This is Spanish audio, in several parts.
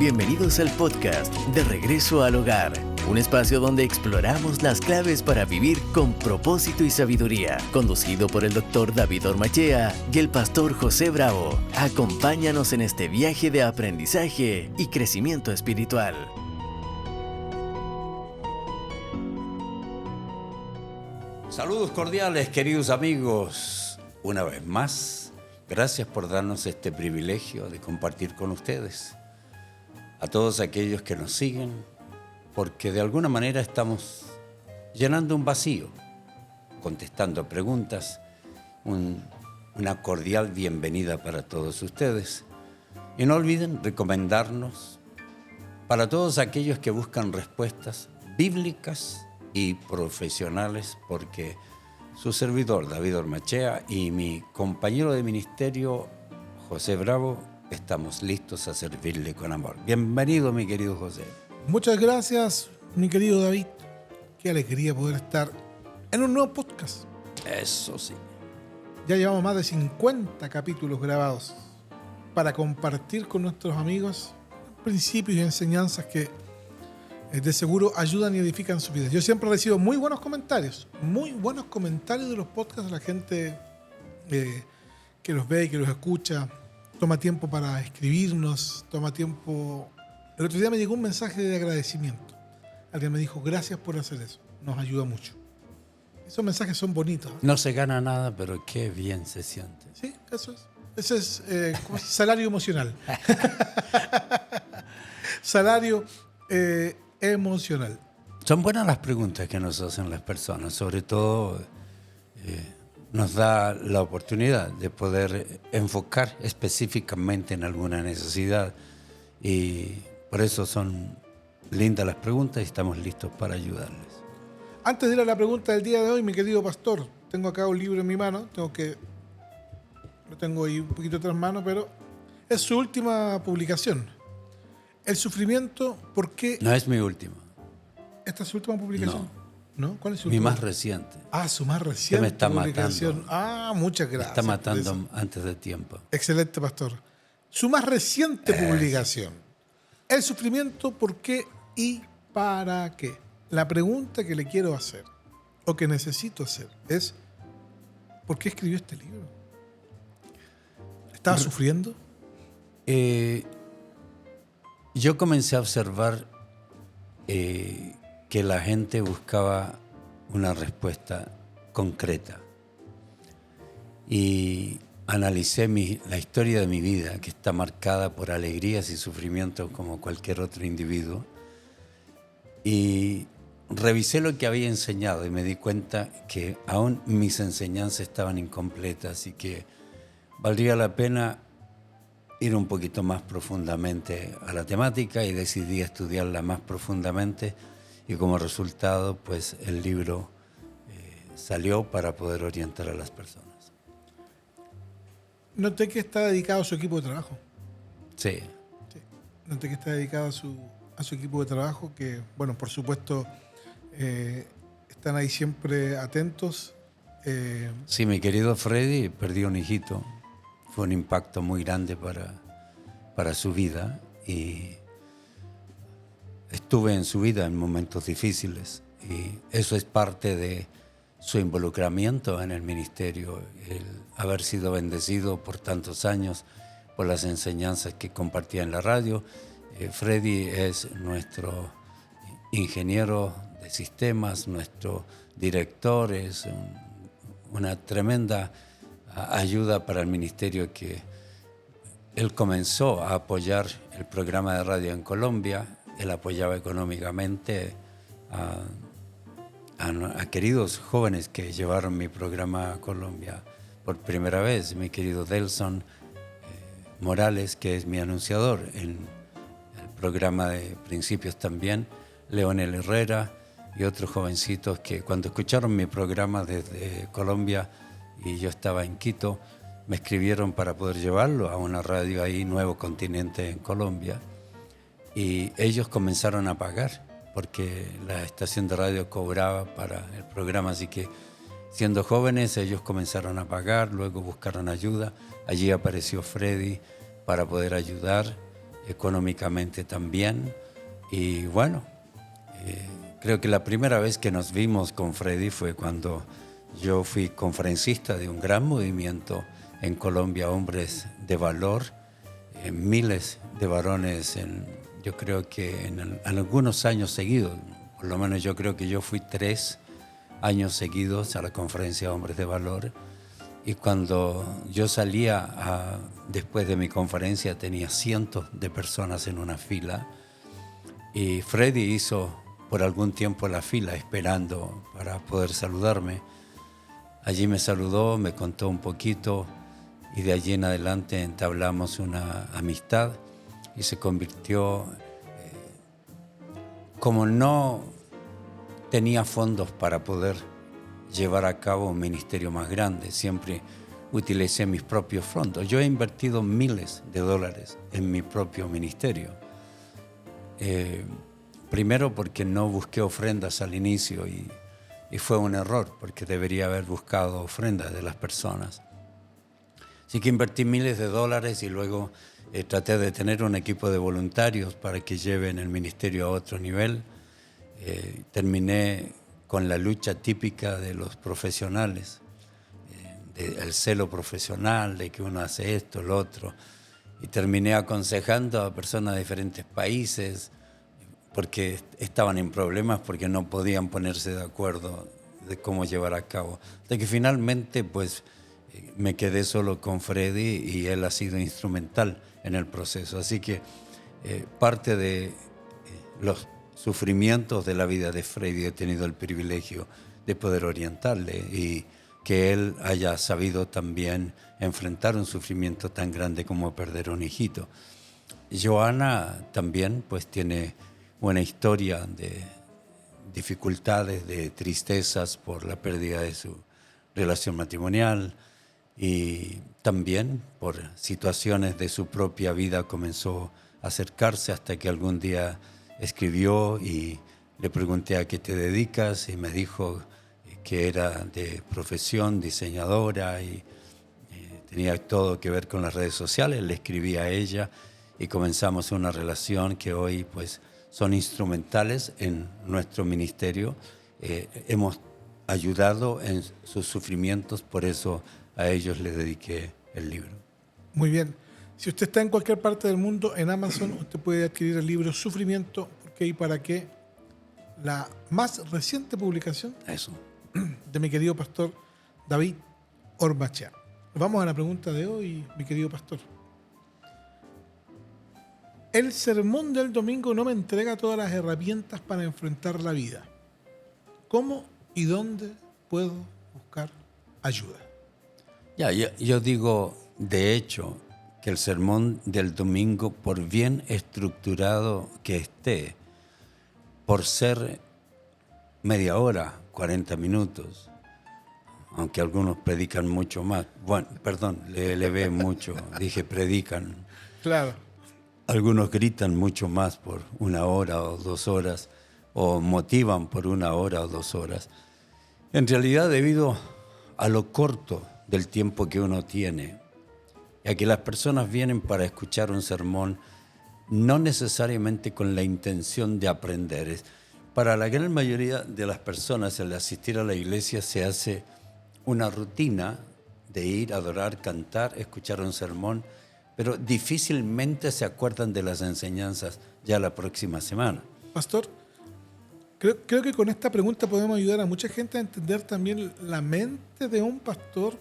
Bienvenidos al podcast De Regreso al Hogar, un espacio donde exploramos las claves para vivir con propósito y sabiduría, conducido por el Dr. David Ormachea y el pastor José Bravo. Acompáñanos en este viaje de aprendizaje y crecimiento espiritual. Saludos cordiales, queridos amigos. Una vez más, gracias por darnos este privilegio de compartir con ustedes. A todos aquellos que nos siguen, porque de alguna manera estamos llenando un vacío, contestando preguntas, una cordial bienvenida para todos ustedes. Y no olviden recomendarnos para todos aquellos que buscan respuestas bíblicas y profesionales, porque su servidor David Ormachea y mi compañero de ministerio José Bravo estamos listos a servirle con amor. Bienvenido, mi querido José. Muchas gracias, mi querido David. Qué alegría poder estar en un nuevo podcast. Eso sí. Ya llevamos más de 50 capítulos grabados para compartir con nuestros amigos principios y enseñanzas que de seguro ayudan y edifican su vida. Yo siempre recibo muy buenos comentarios de los podcasts de la gente que los ve y que los escucha. Toma tiempo para escribirnos, toma tiempo. El otro día me llegó un mensaje de agradecimiento. Alguien me dijo, gracias por hacer eso, nos ayuda mucho. Esos mensajes son bonitos. No se gana nada, pero qué bien se siente. Sí, eso es. Ese es salario emocional. Salario emocional. Son buenas las preguntas que nos hacen las personas, sobre todo nos da la oportunidad de poder enfocar específicamente en alguna necesidad, y por eso son lindas las preguntas y estamos listos para ayudarles. Antes de ir a la pregunta del día de hoy, mi querido pastor, tengo acá un libro en mi mano, lo tengo ahí un poquito tras mano, pero es su última publicación. El sufrimiento, ¿por qué? No es mi última. ¿Esta es su última publicación? ¿No? ¿Cuál es su Mi última? más reciente. Ah, su más reciente me está publicación. matando. Muchas Me gracias. está matando antes de tiempo. Excelente, pastor. Su más reciente publicación. El sufrimiento, ¿por qué y para qué? La pregunta que le quiero hacer, o que necesito hacer, es ¿por qué escribió este libro? ¿Estaba sufriendo? Yo comencé a observar que la gente buscaba una respuesta concreta, y analicé la historia de mi vida, que está marcada por alegrías y sufrimientos como cualquier otro individuo, y revisé lo que había enseñado y me di cuenta que aún mis enseñanzas estaban incompletas y que valdría la pena ir un poquito más profundamente a la temática, y decidí estudiarla más profundamente, y como resultado pues el libro salió para poder orientar a las personas. Noté que está dedicado a su equipo de trabajo. Sí. Noté que está dedicado a su equipo de trabajo, que, bueno, por supuesto, están ahí siempre atentos. Sí, mi querido Freddy perdió un hijito. Fue un impacto muy grande para su vida, y estuve en su vida en momentos difíciles, y eso es parte de su involucramiento en el ministerio, el haber sido bendecido por tantos años por las enseñanzas que compartía en la radio. Freddy es nuestro ingeniero de sistemas, nuestro director, es una tremenda ayuda para el ministerio, que él comenzó a apoyar el programa de radio en Colombia. Él apoyaba económicamente a queridos jóvenes que llevaron mi programa a Colombia por primera vez. Mi querido Delson Morales, que es mi anunciador en el programa de Principios también, Leonel Herrera y otros jovencitos que cuando escucharon mi programa desde Colombia y yo estaba en Quito, me escribieron para poder llevarlo a una radio ahí, Nuevo Continente en Colombia, y ellos comenzaron a pagar porque la estación de radio cobraba para el programa, así que siendo jóvenes ellos comenzaron a pagar, luego buscaron ayuda. Allí apareció Freddy para poder ayudar económicamente también. Y bueno, creo que la primera vez que nos vimos con Freddy fue cuando yo fui conferencista de un gran movimiento en Colombia, Hombres de Valor, miles de varones, yo creo que en algunos años seguidos, por lo menos yo creo que yo fui 3 años seguidos a la conferencia Hombres de Valor. Y cuando yo salía después de mi conferencia tenía cientos de personas en una fila. Y Freddy hizo por algún tiempo la fila esperando para poder saludarme. Allí me saludó, me contó un poquito y de allí en adelante entablamos una amistad y se convirtió, como no tenía fondos para poder llevar a cabo un ministerio más grande, siempre utilicé mis propios fondos. Yo he invertido miles de dólares en mi propio ministerio. Primero porque no busqué ofrendas al inicio y fue un error, porque debería haber buscado ofrendas de las personas. Así que invertí miles de dólares y luego traté de tener un equipo de voluntarios para que lleven el ministerio a otro nivel. Terminé con la lucha típica de los profesionales, el celo profesional, de que uno hace esto, lo otro. Y terminé aconsejando a personas de diferentes países porque estaban en problemas, porque no podían ponerse de acuerdo de cómo llevar a cabo. Hasta que finalmente pues, me quedé solo con Freddy y él ha sido instrumental en el proceso. Así que parte de los sufrimientos de la vida de Freddy he tenido el privilegio de poder orientarle y que él haya sabido también enfrentar un sufrimiento tan grande como perder un hijito. Joana también pues tiene una historia de dificultades, de tristezas por la pérdida de su relación matrimonial y también por situaciones de su propia vida comenzó a acercarse hasta que algún día escribió y le pregunté a qué te dedicas y me dijo que era de profesión diseñadora y tenía todo que ver con las redes sociales. Le escribí a ella y comenzamos una relación que hoy pues son instrumentales en nuestro ministerio. Hemos ayudado en sus sufrimientos, por eso a ellos les dediqué el libro. Muy bien. Si usted está en cualquier parte del mundo, en Amazon usted puede adquirir el libro Sufrimiento, ¿por qué y para qué? La más reciente publicación de mi querido pastor David Ormachea. Vamos a la pregunta de hoy, mi querido pastor. El sermón del domingo no me entrega todas las herramientas para enfrentar la vida. ¿Cómo y dónde puedo buscar ayuda? Yo digo, de hecho, que el sermón del domingo, por bien estructurado que esté, por ser media hora, 40 minutos, aunque algunos predican mucho más, bueno, perdón, le ve mucho, dije predican. Claro. Algunos gritan mucho más por 1 hora o 2 horas, o motivan por 1 hora o 2 horas. En realidad, debido a lo corto del tiempo que uno tiene, y a que las personas vienen para escuchar un sermón, no necesariamente con la intención de aprender. Para la gran mayoría de las personas, el asistir a la iglesia se hace una rutina de ir, adorar, cantar, escuchar un sermón, pero difícilmente se acuerdan de las enseñanzas ya la próxima semana. Pastor, creo que con esta pregunta podemos ayudar a mucha gente a entender también la mente de un pastor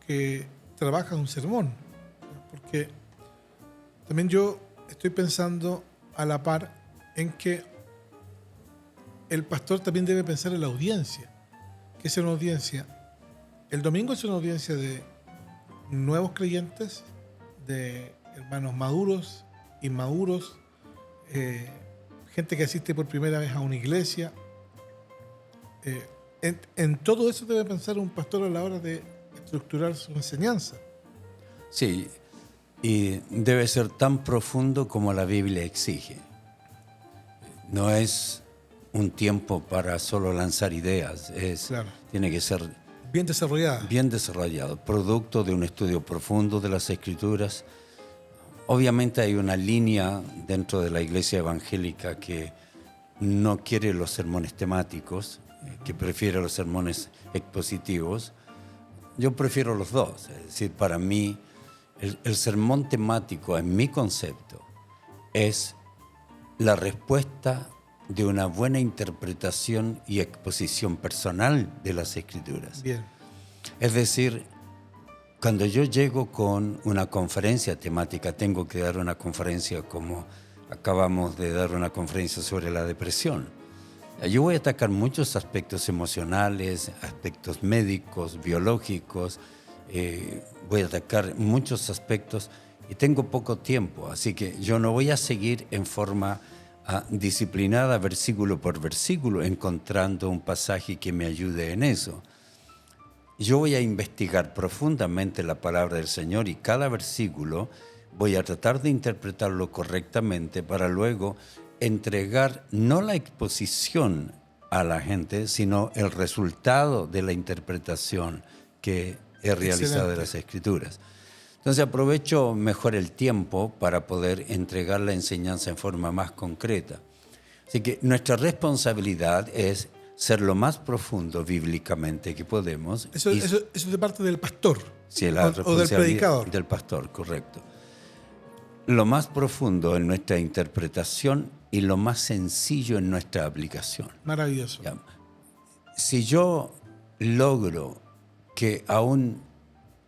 que trabaja un sermón. Porque también yo estoy pensando a la par en que el pastor también debe pensar en la audiencia. ¿Qué es una audiencia? El domingo es una audiencia de nuevos creyentes, de hermanos maduros, inmaduros, gente que asiste por primera vez a una iglesia. En todo eso debe pensar un pastor a la hora de estructurar su enseñanza. Sí, y debe ser tan profundo como la Biblia exige. No es un tiempo para solo lanzar ideas, Claro. Tiene que ser Bien desarrollada. bien desarrollado, producto de un estudio profundo de las Escrituras, Obviamente hay una línea dentro de la iglesia evangélica que no quiere los sermones temáticos, que prefiere los sermones expositivos. Yo prefiero los dos. Es decir, para mí el sermón temático, en mi concepto, es la respuesta de una buena interpretación y exposición personal de las Escrituras. Bien. Es decir, cuando yo llego con una conferencia temática, tengo que dar una conferencia como acabamos de dar una conferencia sobre la depresión. Yo voy a atacar muchos aspectos emocionales, aspectos médicos, biológicos, voy a atacar muchos aspectos y tengo poco tiempo, así que yo no voy a seguir en forma disciplinada, versículo por versículo, encontrando un pasaje que me ayude en eso. Yo voy a investigar profundamente la palabra del Señor y cada versículo voy a tratar de interpretarlo correctamente para luego entregar no la exposición a la gente, sino el resultado de la interpretación que he realizado de las Escrituras. Entonces aprovecho mejor el tiempo para poder entregar la enseñanza en forma más concreta. Así que nuestra responsabilidad es ser lo más profundo bíblicamente que podemos. Eso es de parte del pastor. Sí, la o del predicador. Del pastor, correcto. Lo más profundo en nuestra interpretación y lo más sencillo en nuestra aplicación. Maravilloso. Ya. Si yo logro que aún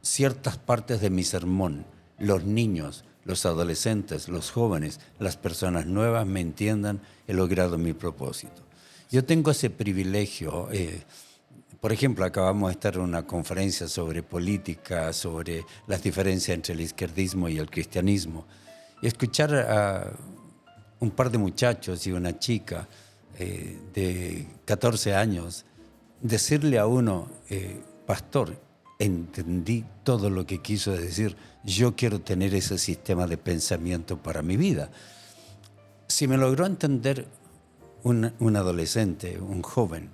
ciertas partes de mi sermón, los niños, los adolescentes, los jóvenes, las personas nuevas me entiendan, he logrado mi propósito. Yo tengo ese privilegio. Por ejemplo, acabamos de estar en una conferencia sobre política, sobre las diferencias entre el izquierdismo y el cristianismo. Y escuchar a un par de muchachos y una chica de 14 años decirle a uno, pastor, entendí todo lo que quiso decir, yo quiero tener ese sistema de pensamiento para mi vida. Si me logró entender un adolescente, un joven,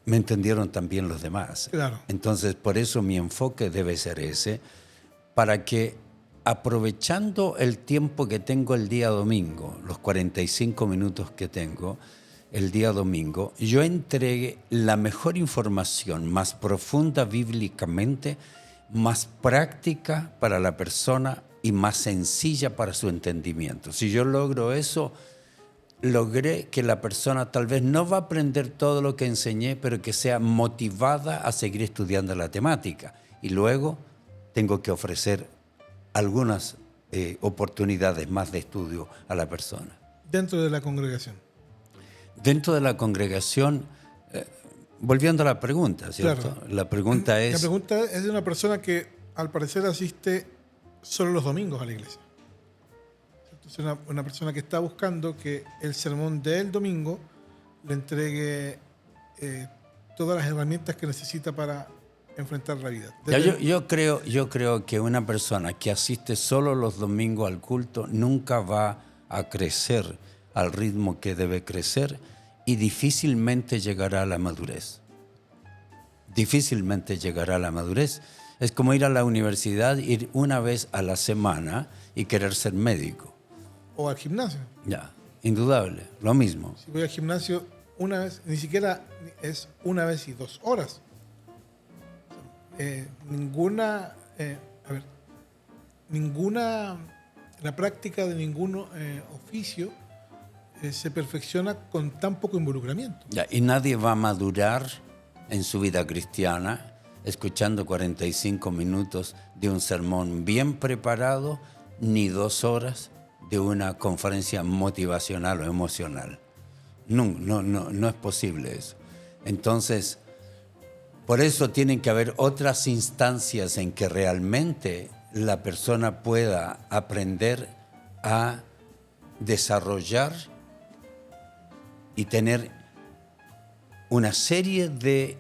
me entendieron también los demás. Claro. Entonces, por eso mi enfoque debe ser ese, para que aprovechando el tiempo que tengo el día domingo, los 45 minutos que tengo el día domingo, yo entregue la mejor información, más profunda bíblicamente, más práctica para la persona y más sencilla para su entendimiento. Si yo logro eso, logré que la persona tal vez no va a aprender todo lo que enseñé, pero que sea motivada a seguir estudiando la temática. Y luego tengo que ofrecer algunas oportunidades más de estudio a la persona. Dentro de la congregación. Dentro de la congregación, volviendo a la pregunta, ¿cierto? Claro. La pregunta es... La pregunta es de una persona que al parecer asiste solo los domingos a la iglesia. Entonces una persona que está buscando que el sermón del domingo le entregue todas las herramientas que necesita para enfrentar la vida. Yo creo que una persona que asiste solo los domingos al culto nunca va a crecer al ritmo que debe crecer y difícilmente llegará a la madurez. Difícilmente llegará a la madurez. Es como ir a la universidad, ir una vez a la semana y querer ser médico. O al gimnasio. Ya, indudable, lo mismo. Si voy al gimnasio una vez, ni siquiera es una vez y 2 horas. La práctica de ningún oficio se perfecciona con tan poco involucramiento. Ya, y nadie va a madurar en su vida cristiana escuchando 45 minutos de un sermón bien preparado, ni 2 horas de una conferencia motivacional o emocional. No es posible eso. Entonces, por eso tienen que haber otras instancias en que realmente la persona pueda aprender a desarrollar y tener una serie de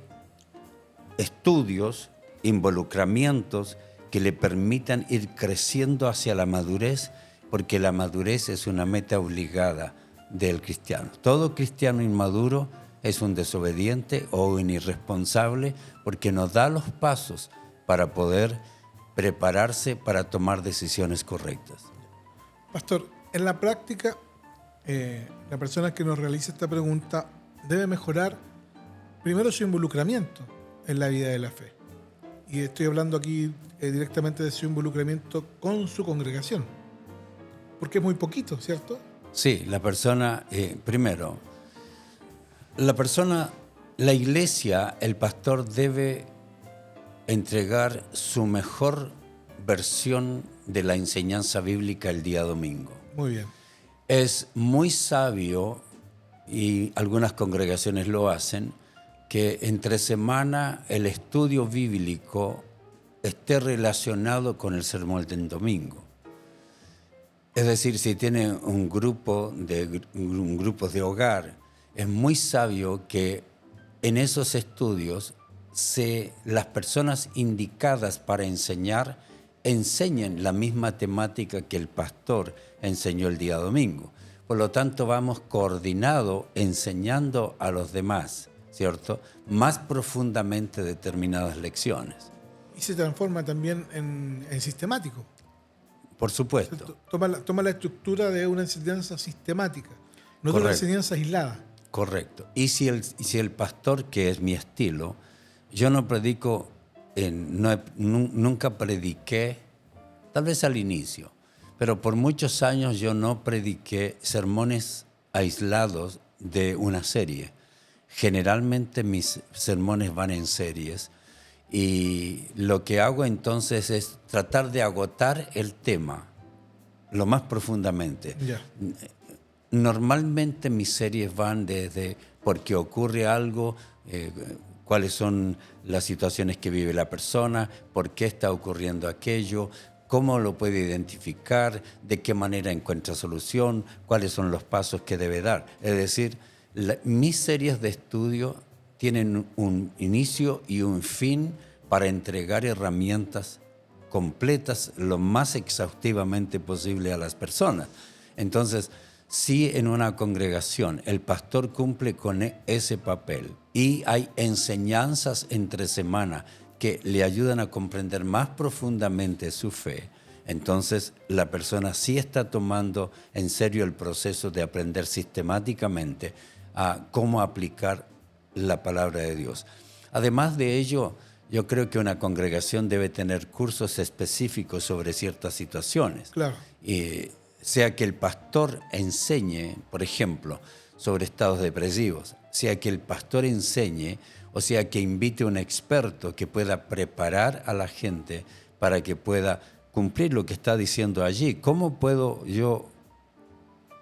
estudios, involucramientos que le permitan ir creciendo hacia la madurez, porque la madurez es una meta obligada del cristiano. Todo cristiano inmaduro es un desobediente o un irresponsable porque no da los pasos para poder prepararse para tomar decisiones correctas. Pastor, en la práctica, la persona que nos realiza esta pregunta debe mejorar primero su involucramiento en la vida de la fe. Y estoy hablando aquí directamente de su involucramiento con su congregación. Porque es muy poquito, ¿cierto? Sí, la persona, primero, la iglesia, el pastor debe entregar su mejor versión de la enseñanza bíblica el día domingo. Muy bien. Es muy sabio, y algunas congregaciones lo hacen, que entre semana el estudio bíblico esté relacionado con el sermón del domingo. Es decir, si tiene un grupo de hogar, es muy sabio que en esos estudios las personas indicadas para enseñar enseñen la misma temática que el pastor enseñó el día domingo. Por lo tanto, vamos coordinados enseñando a los demás, ¿cierto?, más profundamente determinadas lecciones. Y se transforma también en sistemático. Por supuesto. Toma la estructura de una enseñanza sistemática, no de una enseñanza aislada. Correcto. Y si el pastor, que es mi estilo, yo no predico, nunca prediqué, tal vez al inicio, pero por muchos años yo no prediqué sermones aislados de una serie. Generalmente mis sermones van en series y lo que hago entonces es tratar de agotar el tema lo más profundamente. Ya. Normalmente mis series van desde por qué ocurre algo, cuáles son las situaciones que vive la persona, por qué está ocurriendo aquello, cómo lo puede identificar, de qué manera encuentra solución, cuáles son los pasos que debe dar. Es decir, mis series de estudio tienen un inicio y un fin para entregar herramientas completas lo más exhaustivamente posible a las personas. Entonces, si en una congregación el pastor cumple con ese papel y hay enseñanzas entre semana que le ayudan a comprender más profundamente su fe, entonces la persona sí está tomando en serio el proceso de aprender sistemáticamente a cómo aplicar la palabra de Dios. Además de ello, yo creo que una congregación debe tener cursos específicos sobre ciertas situaciones. Claro. Sea que el pastor enseñe, por ejemplo, sobre estados depresivos, sea que el pastor enseñe, o sea que invite a un experto que pueda preparar a la gente para que pueda cumplir lo que está diciendo allí. ¿Cómo puedo yo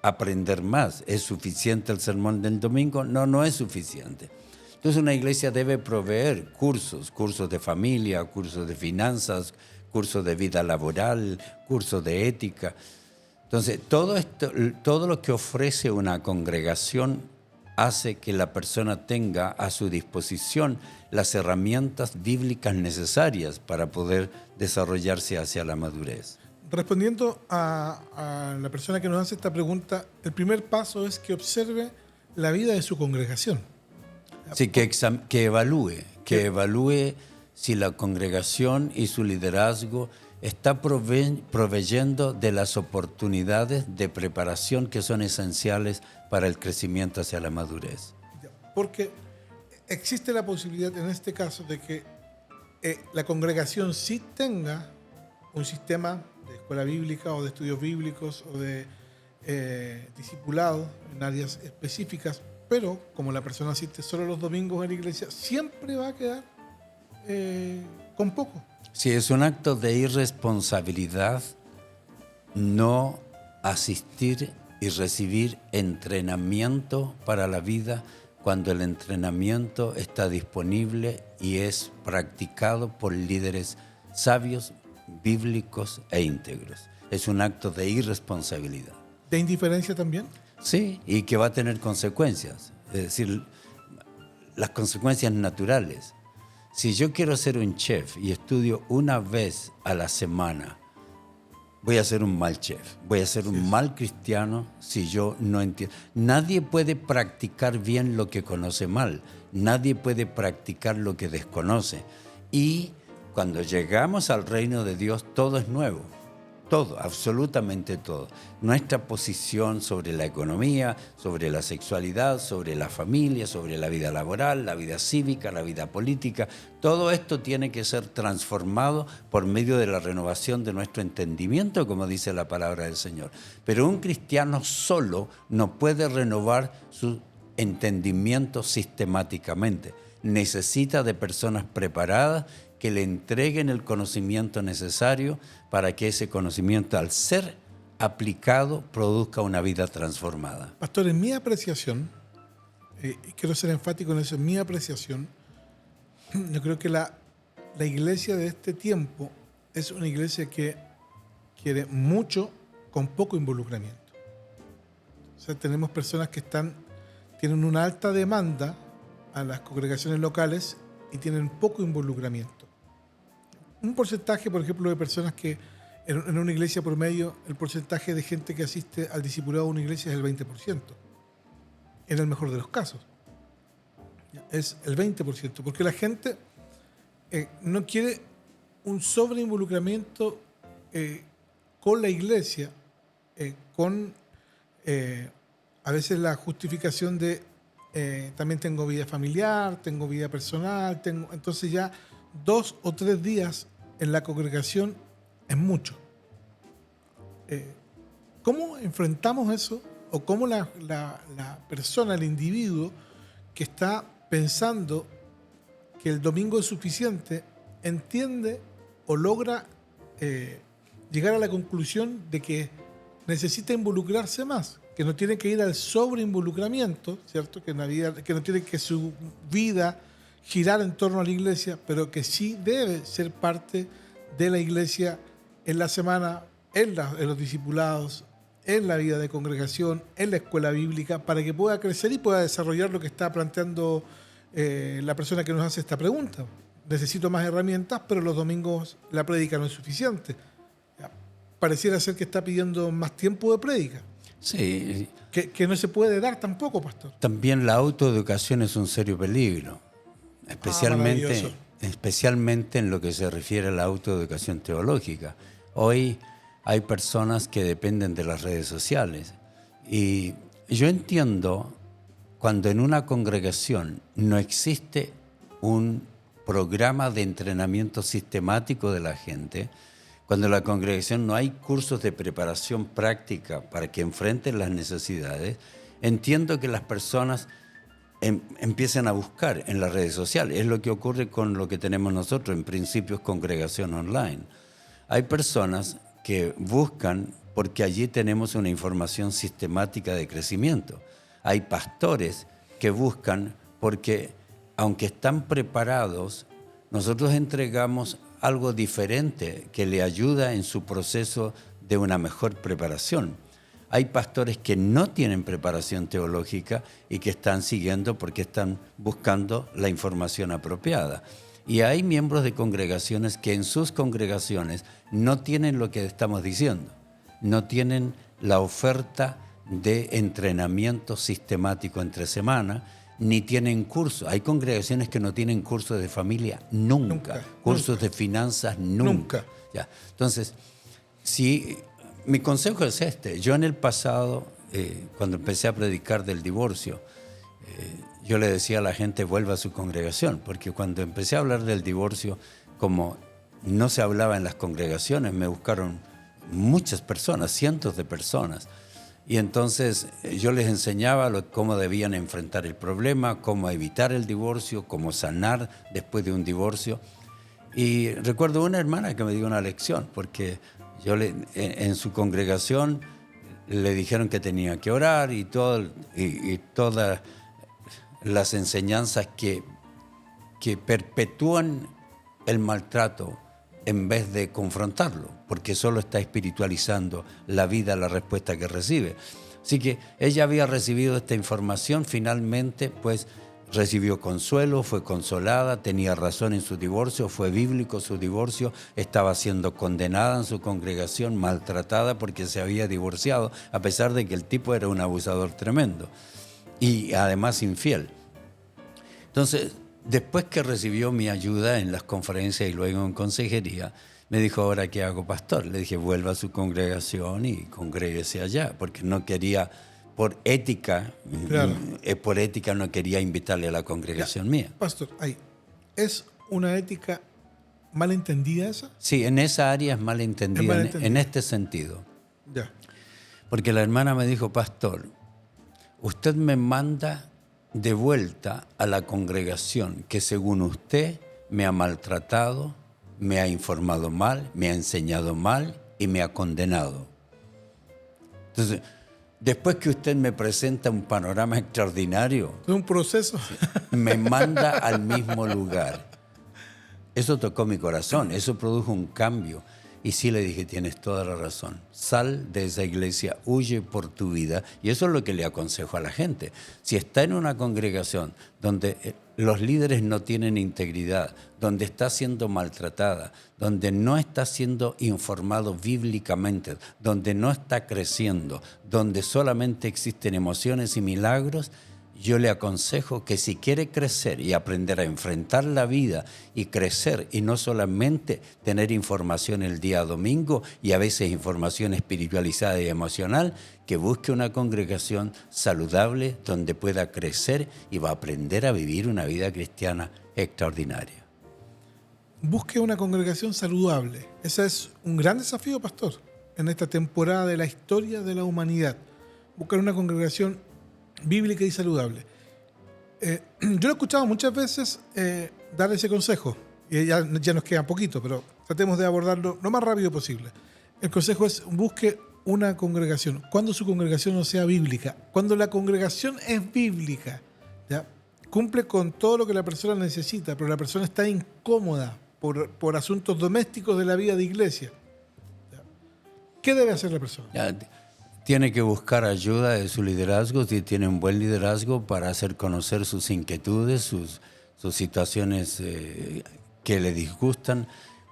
aprender más? ¿Es suficiente el sermón del domingo? No, no es suficiente. Entonces una iglesia debe proveer cursos de familia, cursos de finanzas, cursos de vida laboral, cursos de ética. Entonces todo lo que ofrece una congregación hace que la persona tenga a su disposición las herramientas bíblicas necesarias para poder desarrollarse hacia la madurez. Respondiendo a la persona que nos hace esta pregunta, el primer paso es que observe la vida de su congregación. Sí, que evalúe si la congregación y su liderazgo está proveyendo de las oportunidades de preparación que son esenciales para el crecimiento hacia la madurez. Porque existe la posibilidad en este caso de que la congregación sí tenga un sistema de escuela bíblica o de estudios bíblicos o de discipulado en áreas específicas, pero como la persona asiste solo los domingos a la iglesia, siempre va a quedar con poco. Sí, es un acto de irresponsabilidad no asistir y recibir entrenamiento para la vida cuando el entrenamiento está disponible y es practicado por líderes sabios, bíblicos e íntegros. Es un acto de irresponsabilidad. ¿De indiferencia también? Sí, y que va a tener consecuencias, es decir, las consecuencias naturales. Si yo quiero ser un chef y estudio una vez a la semana, voy a ser un mal chef, voy a ser un mal cristiano si yo no entiendo. Nadie puede practicar bien lo que conoce mal, nadie puede practicar lo que desconoce. Y Cuando llegamos al reino de Dios, todo es nuevo. Todo, absolutamente todo. Nuestra posición sobre la economía, sobre la sexualidad, sobre la familia, sobre la vida laboral, la vida cívica, la vida política, todo esto tiene que ser transformado por medio de la renovación de nuestro entendimiento, como dice la palabra del Señor. Pero un cristiano solo no puede renovar su entendimiento sistemáticamente. Necesita de personas preparadas que le entreguen el conocimiento necesario para que ese conocimiento, al ser aplicado, produzca una vida transformada. Pastor, en mi apreciación, y quiero ser enfático en eso, en mi apreciación, yo creo que la iglesia de este tiempo es una iglesia que quiere mucho con poco involucramiento. O sea, tenemos personas que tienen una alta demanda a las congregaciones locales y tienen poco involucramiento. Un porcentaje, por ejemplo, de personas que en una iglesia promedio, el porcentaje de gente que asiste al discipulado de una iglesia es el 20%. En el mejor de los casos. Es el 20%, porque la gente no quiere un sobreinvolucramiento con la iglesia, con a veces la justificación de también tengo vida familiar, tengo vida personal, entonces ya 2 o 3 días en la congregación es mucho. ¿Cómo enfrentamos eso? ¿O cómo la persona, el individuo que está pensando que el domingo es suficiente, entiende o logra llegar a la conclusión de que necesita involucrarse más, que no tiene que ir al sobreinvolucramiento, ¿cierto? Que no tiene que su vida girar en torno a la iglesia, pero que sí debe ser parte de la iglesia en la semana, en los discipulados, en la vida de congregación, en la escuela bíblica, para que pueda crecer y pueda desarrollar lo que está planteando la persona que nos hace esta pregunta. Necesito más herramientas, pero los domingos la prédica no es suficiente. Pareciera ser que está pidiendo más tiempo de prédica. Sí. Que no se puede dar tampoco, pastor. También la autoeducación es un serio peligro. Especialmente en lo que se refiere a la autoeducación teológica. Hoy hay personas que dependen de las redes sociales. Y yo entiendo cuando en una congregación no existe un programa de entrenamiento sistemático de la gente, cuando en la congregación no hay cursos de preparación práctica para que enfrenten las necesidades, entiendo que las personas empiezan a buscar en las redes sociales. Es lo que ocurre con lo que tenemos nosotros, en Principios Congregación Online. Hay personas que buscan porque allí tenemos una información sistemática de crecimiento. Hay pastores que buscan porque, aunque están preparados, nosotros entregamos algo diferente que le ayuda en su proceso de una mejor preparación. Hay pastores que no tienen preparación teológica y que están siguiendo porque están buscando la información apropiada. Y hay miembros de congregaciones que en sus congregaciones no tienen lo que estamos diciendo, no tienen la oferta de entrenamiento sistemático entre semana, ni tienen cursos. Hay congregaciones que no tienen cursos de familia nunca. Cursos de finanzas nunca. Ya. Entonces, si... Mi consejo es este. Yo en el pasado, cuando empecé a predicar del divorcio, yo le decía a la gente, vuelva a su congregación, porque cuando empecé a hablar del divorcio, como no se hablaba en las congregaciones, me buscaron muchas personas, cientos de personas. Y entonces yo les enseñaba cómo debían enfrentar el problema, cómo evitar el divorcio, cómo sanar después de un divorcio. Y recuerdo una hermana que me dio una lección, porque en su congregación le dijeron que tenía que orar y todas las enseñanzas que perpetúan el maltrato en vez de confrontarlo, porque solo está espiritualizando la vida, la respuesta que recibe. Así que ella había recibido esta información, finalmente pues recibió consuelo, fue consolada, tenía razón en su divorcio, fue bíblico su divorcio, estaba siendo condenada en su congregación, maltratada porque se había divorciado, a pesar de que el tipo era un abusador tremendo y además infiel. Entonces, después que recibió mi ayuda en las conferencias y luego en consejería, me dijo, ¿ahora qué hago, pastor? Le dije, vuelva a su congregación y congréguese allá, porque no quería, por ética, Claro. por ética no quería invitarle a la congregación mía. Pastor, ahí. ¿Es una ética malentendida esa? Sí, en esa área es malentendida, Es malentendida. en este sentido. Ya. Porque la hermana me dijo, pastor, usted me manda de vuelta a la congregación que según usted me ha maltratado, me ha informado mal, me ha enseñado mal y me ha condenado. Entonces, después que usted me presenta un panorama extraordinario, Es un proceso. me manda al mismo lugar. Eso tocó mi corazón, eso produjo un cambio. Y sí le dije, tienes toda la razón. Sal de esa iglesia, huye por tu vida. Y eso es lo que le aconsejo a la gente. Si está en una congregación donde los líderes no tienen integridad, donde está siendo maltratada, donde no está siendo informado bíblicamente, donde no está creciendo, donde solamente existen emociones y milagros, yo le aconsejo que si quiere crecer y aprender a enfrentar la vida y crecer y no solamente tener información el día domingo y a veces información espiritualizada y emocional, que busque una congregación saludable donde pueda crecer y va a aprender a vivir una vida cristiana extraordinaria. Busque una congregación saludable. Ese es un gran desafío, pastor, en esta temporada de la historia de la humanidad. Buscar una congregación bíblica y saludable. Yo lo he escuchado muchas veces dar ese consejo, y ya nos queda poquito, pero tratemos de abordarlo lo más rápido posible. El consejo es: busque una congregación, cuando su congregación no sea bíblica. Cuando la congregación es bíblica, ¿ya? Cumple con todo lo que la persona necesita, pero la persona está incómoda por asuntos domésticos de la vida de iglesia, ¿ya? ¿Qué debe hacer la persona? Ya, tiene que buscar ayuda de su liderazgo, si tiene un buen liderazgo, para hacer conocer sus inquietudes, sus situaciones que le disgustan,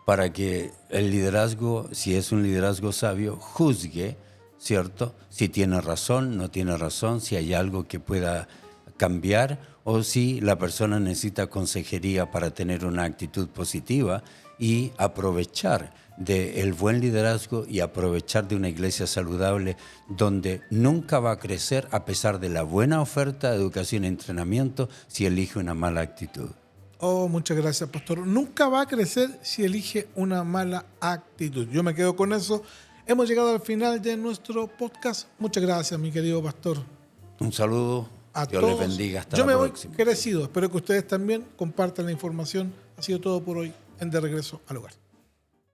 para que el liderazgo, si es un liderazgo sabio, juzgue, ¿cierto? Si tiene razón, no tiene razón, si hay algo que pueda cambiar o si la persona necesita consejería para tener una actitud positiva y aprovechar del buen liderazgo y aprovechar de una iglesia saludable donde nunca va a crecer a pesar de la buena oferta de educación y entrenamiento si elige una mala actitud. Oh, muchas gracias, pastor. Nunca va a crecer si elige una mala actitud. Yo me quedo con eso. Hemos llegado al final de nuestro podcast. Muchas gracias, mi querido pastor. Un saludo. A Dios todos. les bendiga. Hasta Yo la me voy próxima. crecido. Espero que ustedes también compartan la información. Ha sido todo por hoy en De Regreso al Hogar.